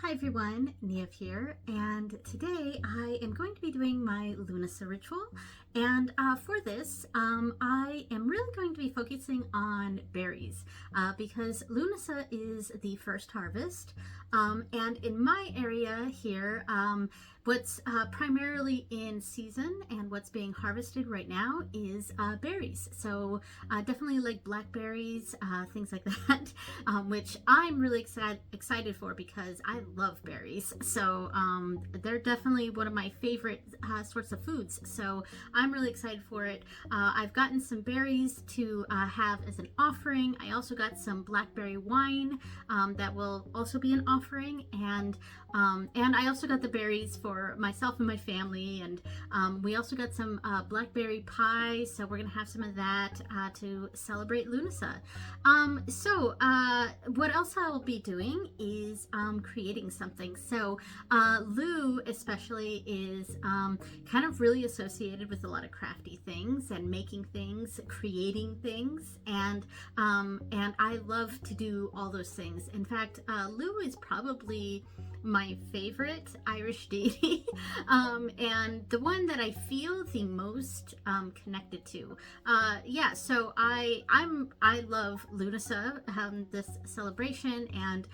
Hi everyone, Niev here, and today I am going to be doing my Lughnasadh ritual. And for this, I am really going to be focusing on berries because Lughnasadh is the first harvest. And in my area here, what's primarily in season and what's being harvested right now is berries. So definitely like blackberries, things like that, which I'm really excited for because I love berries. So they're definitely one of my favorite sorts of foods. So I'm really excited for it. I've gotten some berries to have as an offering. I also got some blackberry wine that will also be an offering, and I also got the berries for myself and my family, and we also got some blackberry pie, so we're gonna have some of that to celebrate Lughnasadh. What else I'll be doing is creating something. So Lugh especially is kind of really associated with a lot of crafty things and making things, creating things, and I love to do all those things. In fact, Lugh is probably my favorite Irish deity and the one that I feel the most connected to. So I love Lughnasadh, this celebration, and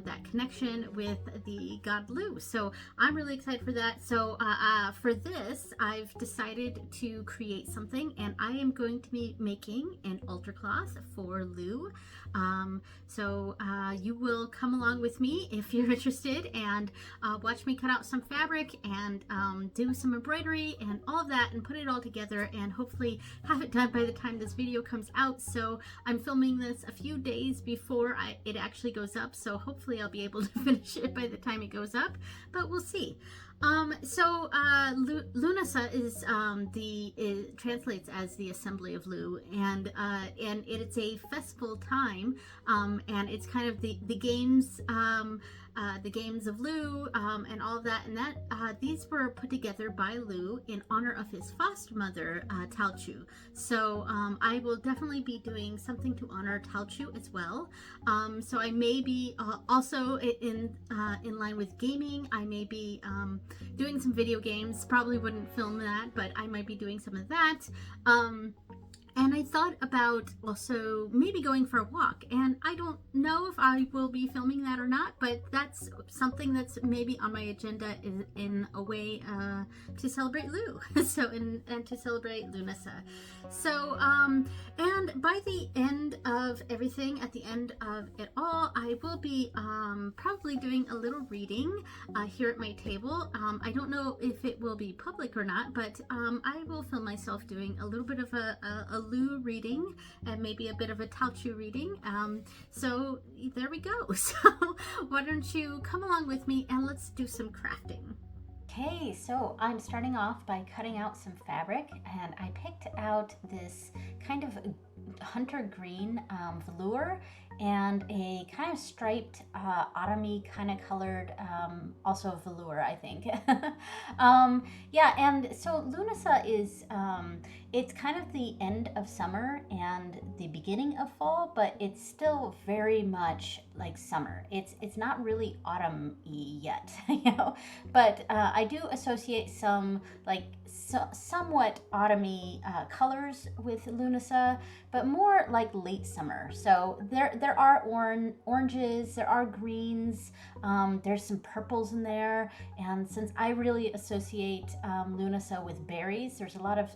that connection with the god Lugh. So I'm really excited for that. So for this, I've decided to create something, and I am going to be making an altar cloth for Lugh. You will come along with me if you're interested and watch me cut out some fabric and do some embroidery and all of that and put it all together and hopefully have it done by the time this video comes out. So I'm filming this a few days before it actually goes up, so hopefully I'll be able to finish it by the time it goes up, but we'll see. Lughnasadh is it translates as the assembly of Lugh, and it's a festival time, and it's kind of the games. The games of Lugh and all of that, and these were put together by Lugh in honor of his foster mother, Talchu. So I will definitely be doing something to honor Talchu as well. So I may be also in line with gaming. I may be doing some video games. Probably wouldn't film that, but I might be doing some of that. And I thought about also maybe going for a walk, and I don't know if I will be filming that or not, but that's something that's maybe on my agenda in a way to celebrate Lugh, and to celebrate Lughnasadh. So and by the end of everything, at the end of it all, I will be probably doing a little reading here at my table. I don't know if it will be public or not, but I will film myself doing a little bit of a Lugh reading and maybe a bit of a Talchu reading. So there we go. So why don't you come along with me and let's do some crafting. Okay, so I'm starting off by cutting out some fabric, and I picked out this kind of hunter green velour and a kind of striped autumny kind of colored also velour, I think. Yeah, and so Lughnasadh is it's kind of the end of summer and the beginning of fall, but it's still very much like summer. It's not really autumn-y yet, you know, but I do associate some somewhat autumny colors with Lughnasadh, but more like late summer. So there are oranges, there are greens, there's some purples in there, and since I really associate Lughnasadh with berries, there's a lot of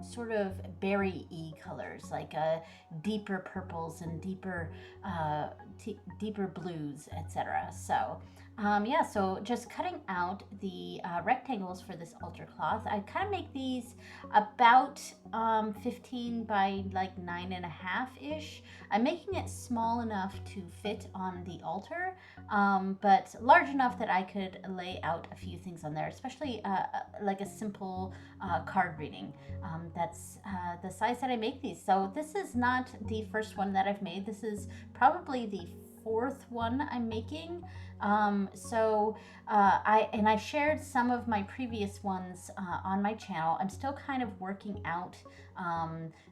sort of berry-y colors, like deeper purples and deeper blues, etc. So so just cutting out the rectangles for this altar cloth. I kind of make these about 15 by like 9.5-ish. I'm making it small enough to fit on the altar, but large enough that I could lay out a few things on there, especially like a simple card reading. That's the size that I make these. So this is not the first one that I've made. This is probably the fourth one I'm making. I shared some of my previous ones on my channel. I'm still kind of working out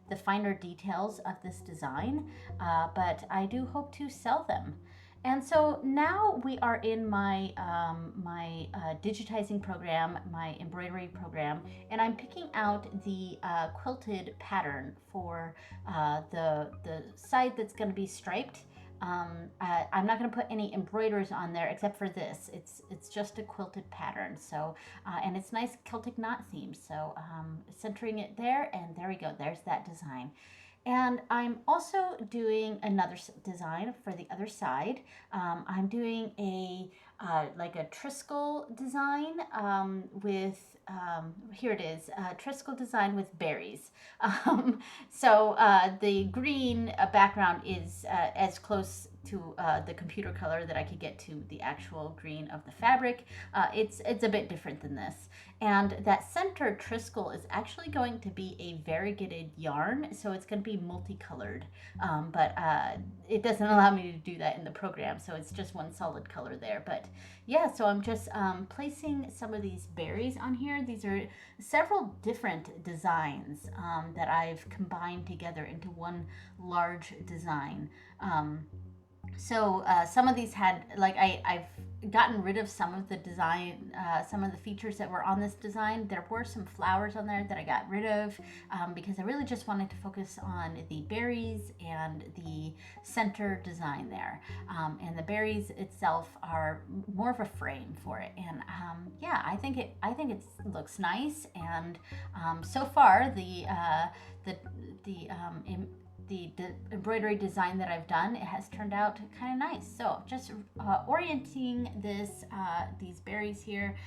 the finer details of this design, but I do hope to sell them. And so now we are in my digitizing program, my embroidery program, and I'm picking out the quilted pattern for the side that's going to be striped. I'm not going to put any embroiders on there except for this. It's just a quilted pattern. So and it's nice Celtic knot theme. So centering it there, and there we go. There's that design. And I'm also doing another design for the other side. I'm doing a like a Triskel design with here it is, Triskel design with berries. So the green background is as close to the computer color that I could get to the actual green of the fabric. It's a bit different than this. And that center Triskel is actually going to be a variegated yarn, so it's going to be multicolored. But it doesn't allow me to do that in the program, so it's just one solid color there. But yeah, so I'm just placing some of these berries on here. These are several different designs that I've combined together into one large design. So some of these had, like, I've gotten rid of some of the design, some of the features that were on this design. There were some flowers on there that I got rid of because I really just wanted to focus on the berries and the center design there. And the berries itself are more of a frame for it. And yeah, I think it looks nice. And so far the embroidery design that I've done, it has turned out kind of nice. So just orienting these berries here.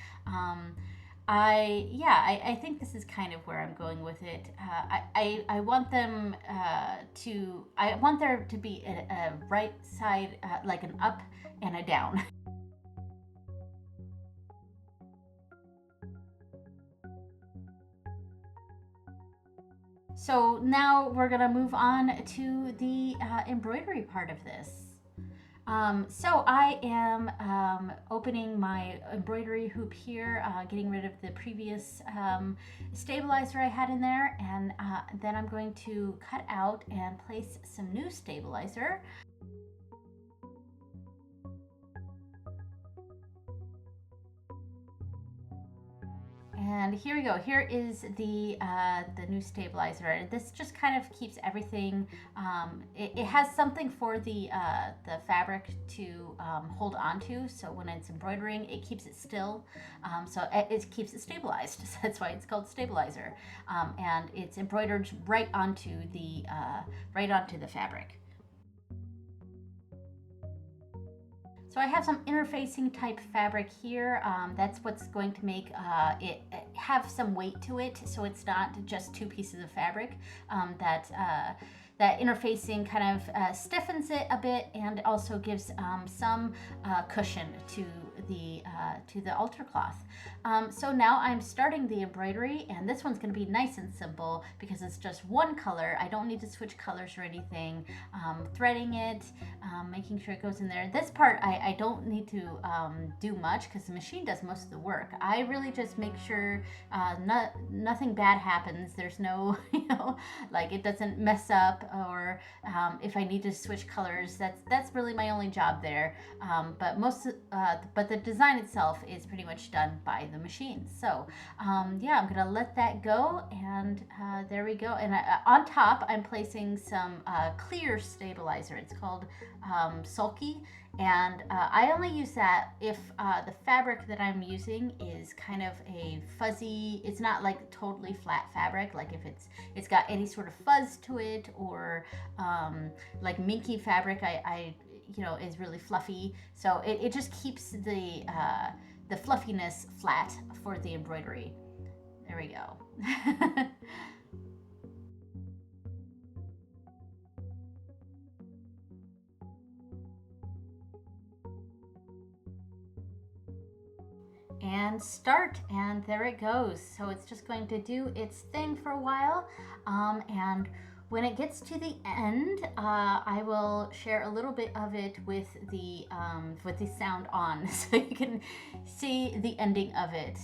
I think this is kind of where I'm going with it. I want them I want there to be a right side, like an up and a down. So now we're gonna move on to the embroidery part of this. So I am opening my embroidery hoop here, getting rid of the previous stabilizer I had in there, and then I'm going to cut out and place some new stabilizer. And here we go. Here is the new stabilizer. This just kind of keeps everything. It has something for the fabric to hold on to. So when it's embroidering, it keeps it still. So it keeps it stabilized. So that's why it's called stabilizer. And it's embroidered right onto the fabric. So I have some interfacing type fabric here. That's what's going to make it have some weight to it, so it's not just two pieces of fabric. That interfacing kind of stiffens it a bit and also gives some cushion to the altar cloth. So now I'm starting the embroidery, and this one's going to be nice and simple because it's just one color. I don't need to switch colors or anything. Threading it, making sure it goes in there. This part I don't need to do much because the machine does most of the work. I really just make sure nothing bad happens. There's no, like it doesn't mess up, or if I need to switch colors, that's really my only job there. But the design itself is pretty much done by the machine. So yeah, I'm gonna let that go, and there we go. And on top, I'm placing some clear stabilizer. It's called Sulky, and I only use that if the fabric that I'm using is kind of a fuzzy. It's not like totally flat fabric. Like if it's got any sort of fuzz to it, or like minky fabric, I is really fluffy. So it just keeps the fluffiness flat for the embroidery. There we go. And start, and there it goes. So it's just going to do its thing for a while, and when it gets to the end, I will share a little bit of it with the sound on, so you can see the ending of it.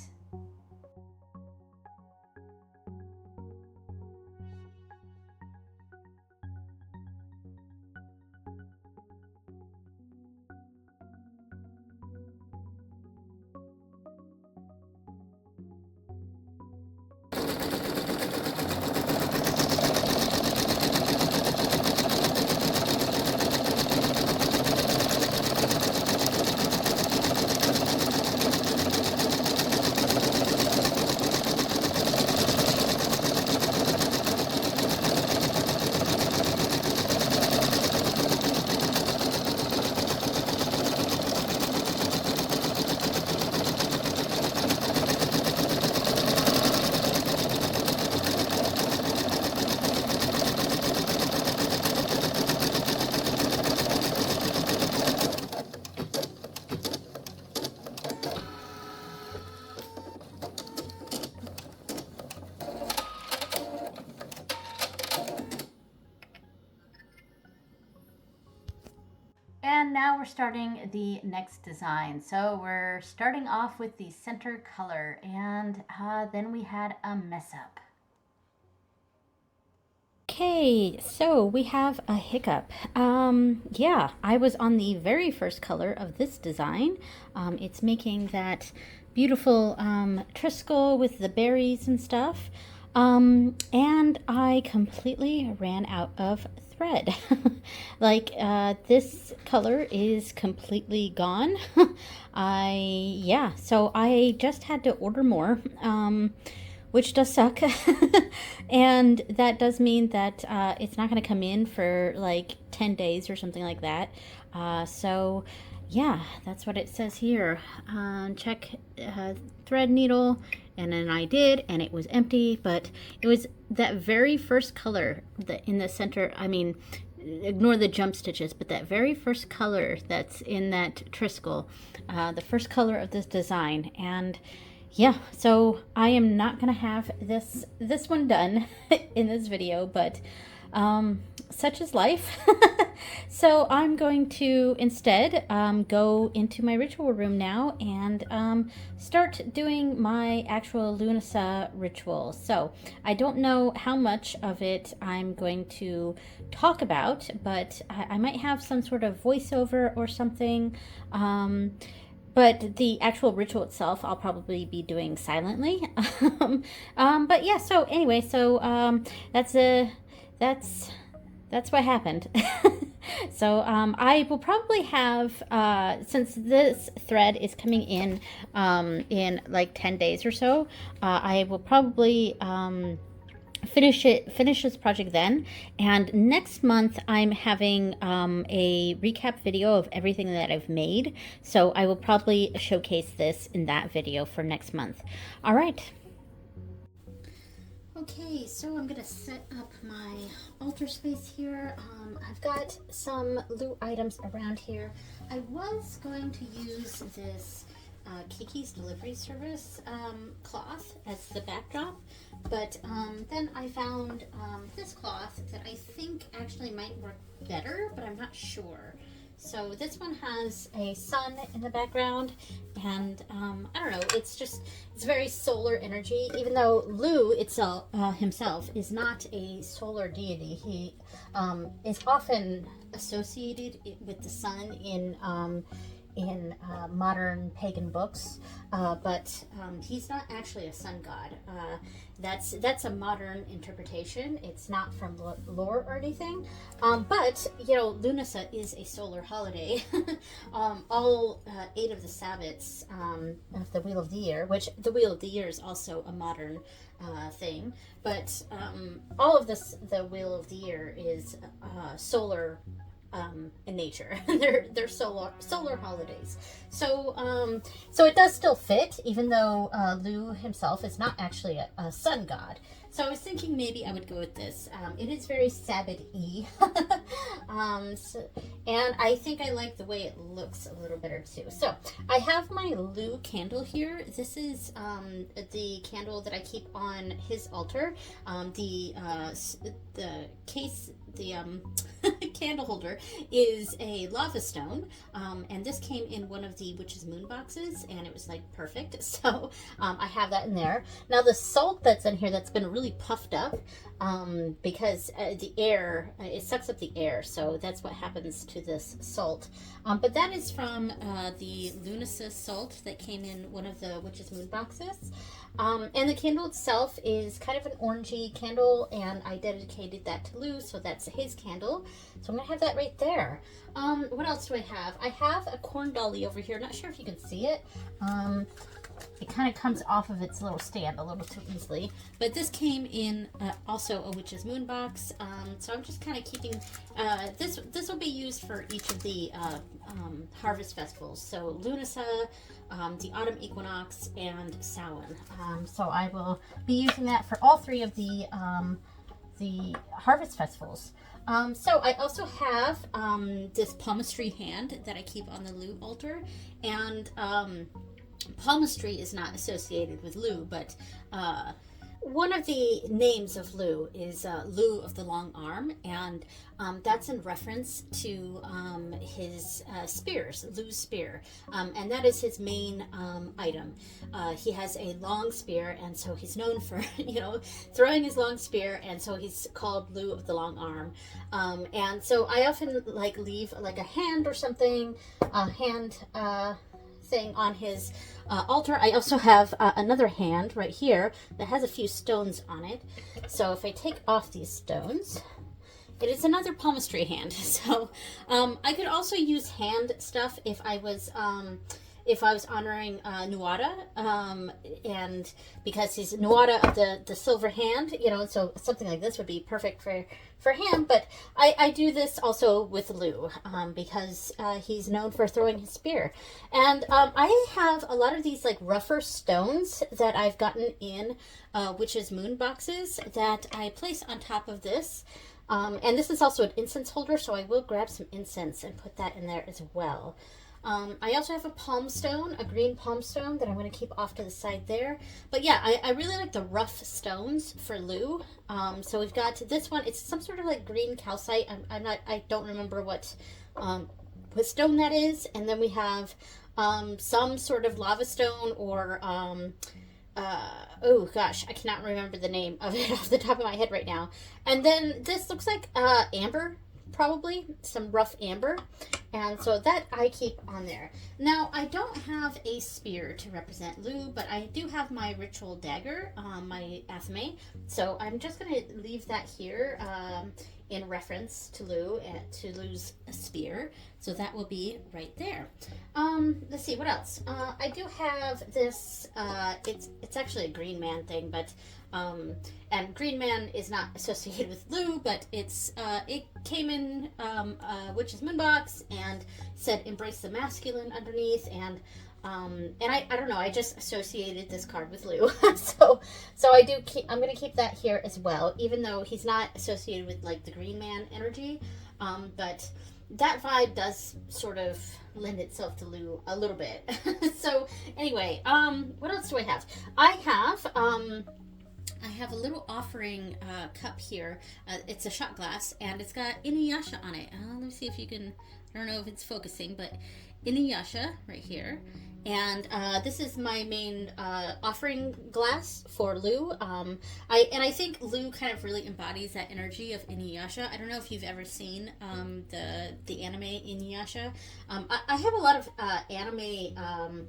starting the next design. So we're starting off with the center color, and then we had a mess up. Okay, so we have a hiccup. Yeah, I was on the very first color of this design. It's making that beautiful triskel with the berries and stuff. And I completely ran out of thread. Like, this color is completely gone. Yeah, so I just had to order more. Which does suck. And that does mean that it's not going to come in for like 10 days or something like that. So yeah, that's what it says here. Check thread needle, and then I did, and it was empty, but it was that very first color that in the center. I mean, ignore the jump stitches, but that very first color that's in that triskel, the first color of this design. And yeah, so I am not gonna have this one done in this video, but such is life. So I'm going to instead go into my ritual room now and start doing my actual Lughnasadh ritual. So I don't know how much of it I'm going to talk about, but I might have some sort of voiceover or something. But the actual ritual itself, I'll probably be doing silently. But yeah, so anyway, so that's what happened. So I will probably have, since this thread is coming in like 10 days or so, I will probably finish this project then. And next month I'm having a recap video of everything that I've made, so I will probably showcase this in that video for next month. All right. Okay, so I'm gonna set up my altar space here. I've got some loot items around here. I was going to use this Kiki's Delivery Service cloth as the backdrop, but then I found this cloth that I think actually might work better, but I'm not sure. So this one has a sun in the background, and I don't know, it's very solar energy, even though Lu itself himself is not a solar deity. He is often associated with the sun in modern pagan books, but he's not actually a sun god. That's a modern interpretation. It's not from lore or anything. But you know, Lughnasadh is a solar holiday. All 8 of the Sabbats of the Wheel of the Year, which the Wheel of the Year is also a modern thing, but all of the Wheel of the Year is solar in nature. they're solar holidays. So so it does still fit, even though Lu himself is not actually a sun god. So I was thinking maybe I would go with this. It is very Sabbath-y. And I think I like the way it looks a little better too. So I have my Lu candle here. This is the candle that I keep on his altar. The case, the candle holder is a lava stone, and this came in one of the Witch's Moon boxes, and it was like perfect. So I have that in there. Now the salt that's in here, that's been really puffed up because the air, it sucks up the air, so that's what happens to this salt. But that is from the Lughnasadh salt that came in one of the Witch's Moon boxes. And the candle itself is kind of an orangey candle, and I dedicated that to Lu, so that's his candle. So I'm gonna have that right there. What else do I have? I have a corn dolly over here. Not sure if you can see it. It kind of comes off of its little stand a little too easily. But this came in also a Witch's Moon box. So I'm just kind of keeping, this will be used for each of the harvest festivals. So Lughnasadh, the Autumn Equinox, and Samhain. So I will be using that for all 3 of the harvest festivals. So I also have this palmistry hand that I keep on the Lu altar, and palmistry is not associated with Lu, but one of the names of Lu is Lu of the Long Arm, and that's in reference to his spears, Lu's spear, and that is his main item. He has a long spear, and so he's known for, throwing his long spear, and so he's called Lu of the Long Arm. And so I often leave a hand or something, thing on his altar. I also have another hand right here that has a few stones on it. So if I take off these stones, it is another palmistry hand. So I could also use hand stuff if I was honoring Nuada, and because he's Nuada of the silver hand, so something like this would be perfect for him. But I do this also with Lu, because he's known for throwing his spear. And I have a lot of these rougher stones that I've gotten in Witch's Moon boxes that I place on top of this. And this is also an incense holder, so I will grab some incense and put that in there as well. I also have a palm stone, a green palm stone that I'm going to keep off to the side there. But yeah, I really like the rough stones for Lu. So we've got this one. It's some sort of green calcite. I don't remember what stone that is. And then we have some sort of lava stone or oh gosh, I cannot remember the name of it off the top of my head right now. And then this looks like amber. Probably some rough amber, and so that I keep on there. Now I don't have a spear to represent Lu, but I do have my ritual dagger, my athame, so I'm just going to leave that here in reference to Lu and to Lu's spear, so that will be right there. Let's see what else. I do have this. It's actually a Green Man thing, but and Green Man is not associated with Lu, but it came in Witch's Moon box and said embrace the masculine underneath, and I don't know, I just associated this card with Lu. so I'm gonna keep that here as well, even though he's not associated with the Green Man energy, but that vibe does sort of lend itself to Lu a little bit. So anyway, what else do I have? I have a little offering cup here. It's a shot glass, and it's got Inuyasha on it. Let me see if you can, I don't know if it's focusing, but Inuyasha right here. And this is my main offering glass for Lu. I think Lu kind of really embodies that energy of Inuyasha. I don't know if you've ever seen the anime Inuyasha. I have a lot of anime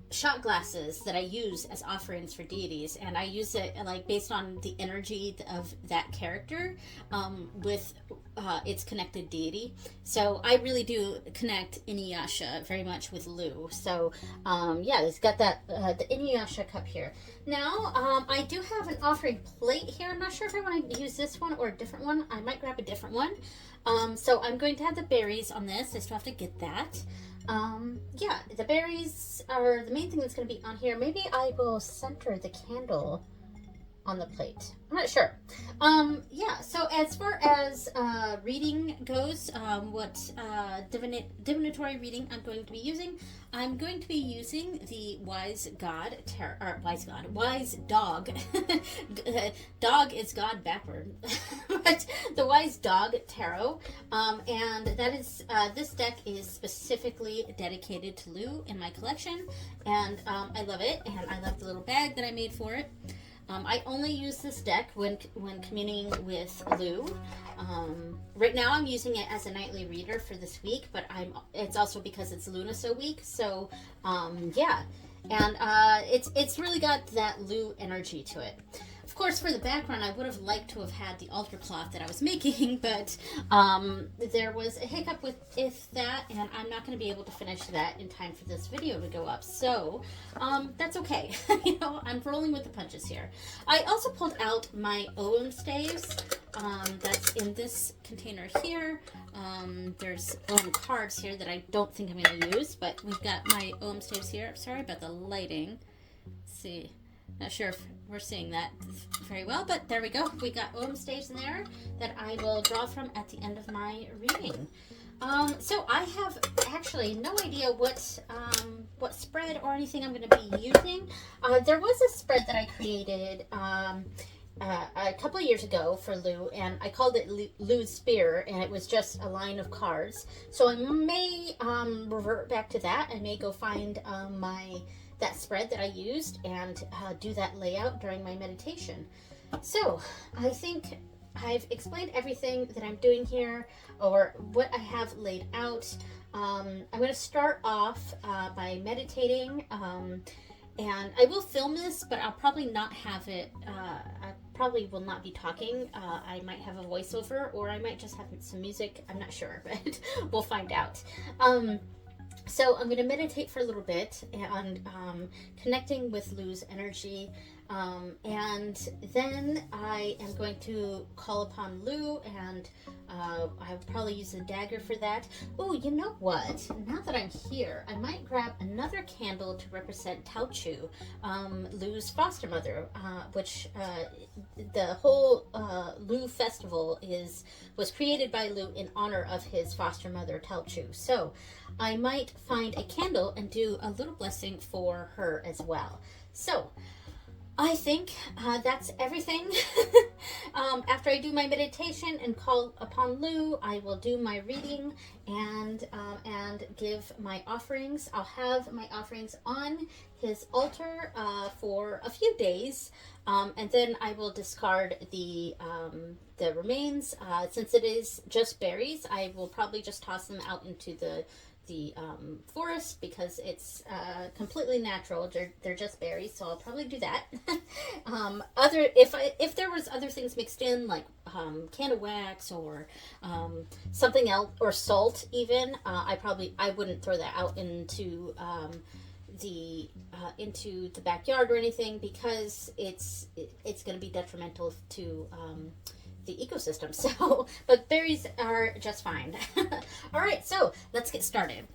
shot glasses that I use as offerings for deities, and I use it based on the energy of that character with its connected deity. So I really do connect Inuyasha very much with Lu. So yeah, it's got that the Inuyasha cup here. Now I do have an offering plate here. I'm not sure if I want to use this one or a different one. I might grab a different one. So I'm going to have the berries on this. I still have to get that. Yeah, the berries are the main thing that's going to be on here. Maybe I will center the candle on the plate. I'm not sure. Yeah, so as far as reading goes, what divinatory reading I'm going to be using, I'm going to be using the Wise Dog. Dog is God backward. But the Wise Dog Tarot. And that is, this deck is specifically dedicated to Lu in my collection. And I love it, and I love the little bag that I made for it. I only use this deck when communing with Lu. Right now I'm using it as a nightly reader for this week, but it's also because it's Lughnasadh week. So yeah, and it's really got that Lu energy to it. Of course, for the background, I would have liked to have had the altar cloth that I was making, but there was a hiccup with that, and I'm not going to be able to finish that in time for this video to go up. So that's okay. I'm rolling with the punches here. I also pulled out my OM staves. That's in this container here. There's OM cards here that I don't think I'm going to use, but we've got my OM staves here. Sorry about the lighting. Let's see. Not sure if we're seeing that very well, but there we go. We got OM staves in there that I will draw from at the end of my reading. So I have actually no idea what spread or anything I'm going to be using. There was a spread that I created a couple of years ago for Lou, and I called it Lou's Spear, and it was just a line of cards. So I may revert back to that. I may go find that spread that I used and do that layout during my meditation. So I think I've explained everything that I'm doing here, or what I have laid out. I'm going to start off by meditating, and I will film this, but I'll probably not have it, I probably will not be talking. I might have a voiceover, or I might just have some music. I'm not sure, but we'll find out. So I'm going to meditate for a little bit and connecting with Lou's energy. And then I am going to call upon Lou, and I'll probably use a dagger for that. Oh, you know what? Now that I'm here, I might grab another candle to represent Tao-Chu, Lou's foster mother, which the whole Lou festival was created by Lou in honor of his foster mother, Tao-Chu. So I might find a candle and do a little blessing for her as well. So I think that's everything. After I do my meditation and call upon Lou, I will do my reading and give my offerings. I'll have my offerings on his altar for a few days, and then I will discard the remains. Since it is just berries, I will probably just toss them out into the forest, because it's completely natural. They're just berries, so I'll probably do that. If there was other things mixed in, like candle wax or something else, or salt even, I wouldn't throw that out into the backyard or anything, because it's going to be detrimental to the ecosystem. So, but berries are just fine. All right, so let's get started.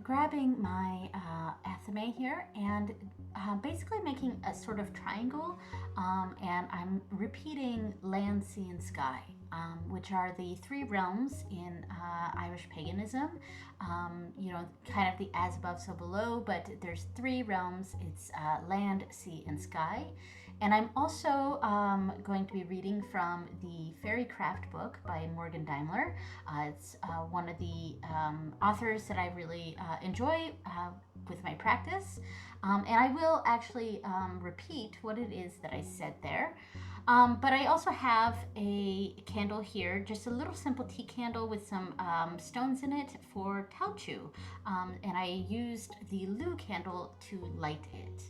Grabbing my athame here, and basically making a sort of triangle, and I'm repeating land, sea, and sky, which are the three realms in Irish paganism. Kind of the as above, so below, but there's three realms. It's land, sea, and sky. And I'm also going to be reading from the Fairy Craft book by Morgan Daimler. It's one of the authors that I really enjoy with my practice. And I will actually repeat what it is that I said there. But I also have a candle here, just a little simple tea candle with some stones in it for Tao-Chu. And I used the Lou candle to light it.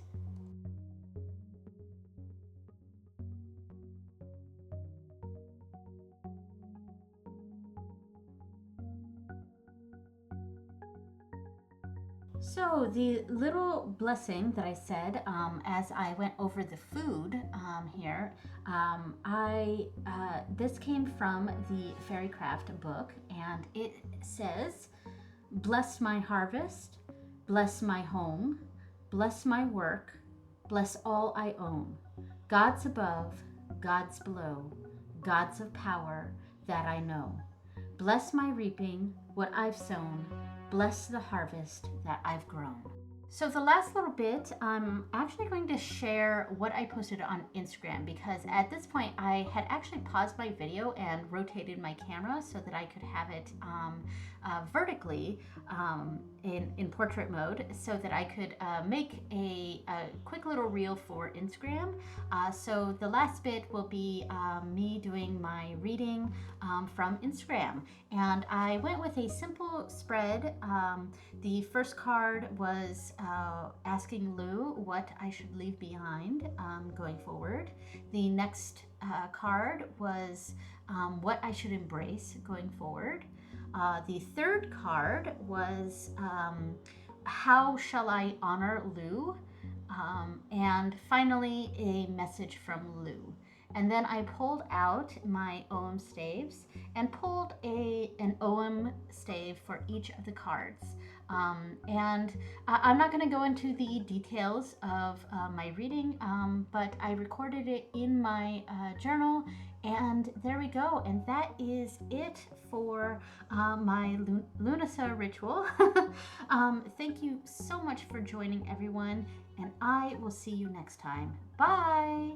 So the little blessing that I said as I went over the food here, this came from the Fairycraft book, and it says, "Bless my harvest, bless my home, bless my work, bless all I own. Gods above, gods below, gods of power that I know. Bless my reaping, what I've sown, bless the harvest that I've grown." So the last little bit, I'm actually going to share what I posted on Instagram, because at this point I had actually paused my video and rotated my camera so that I could have it vertically in portrait mode, so that I could make a quick little reel for Instagram. So the last bit will be me doing my reading from Instagram. And I went with a simple spread. The first card was asking Lou what I should leave behind going forward. The next card was what I should embrace going forward. The third card was how shall I honor Lou? And finally, a message from Lou. And then I pulled out my OM staves and pulled an OM stave for each of the cards. And I'm not going to go into the details of my reading, but I recorded it in my journal, and there we go. And that is it for my Lughnasadh ritual. Thank you so much for joining, everyone, and I will see you next time. Bye!